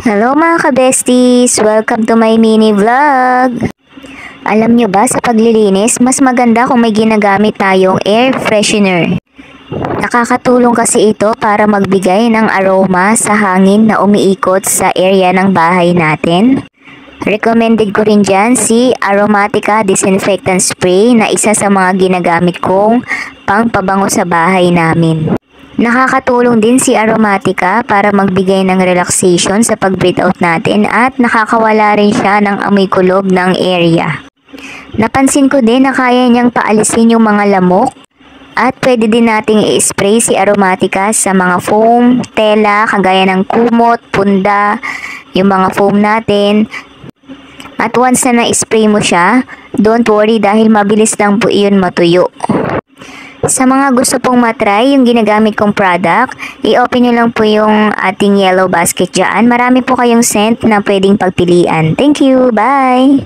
Hello mga ka-besties! Welcome to my mini vlog! Alam nyo ba sa paglilinis, mas maganda kung may ginagamit tayong air freshener. Nakakatulong kasi ito para magbigay ng aroma sa hangin na umiikot sa area ng bahay natin. Recommended ko rin dyan si Aromatica Disinfectant Spray na isa sa mga ginagamit kong pangpabango sa bahay namin. Nakakatulong din si Aromatica para magbigay ng relaxation sa pag-breathe out natin at nakakawala rin siya ng amoy kulob ng area. Napansin ko din na kaya niyang paalisin yung mga lamok at pwede din nating i-spray si Aromatica sa mga foam, tela, kagaya ng kumot, punda, yung mga foam natin. At once na na-spray mo siya, don't worry dahil mabilis lang po iyon matuyo. Sa mga gusto pong matry yung ginagamit kong product, i-open nyo lang po yung ating yellow basket dyan. Marami po kayong scent na pwedeng pagpilian. Thank you! Bye!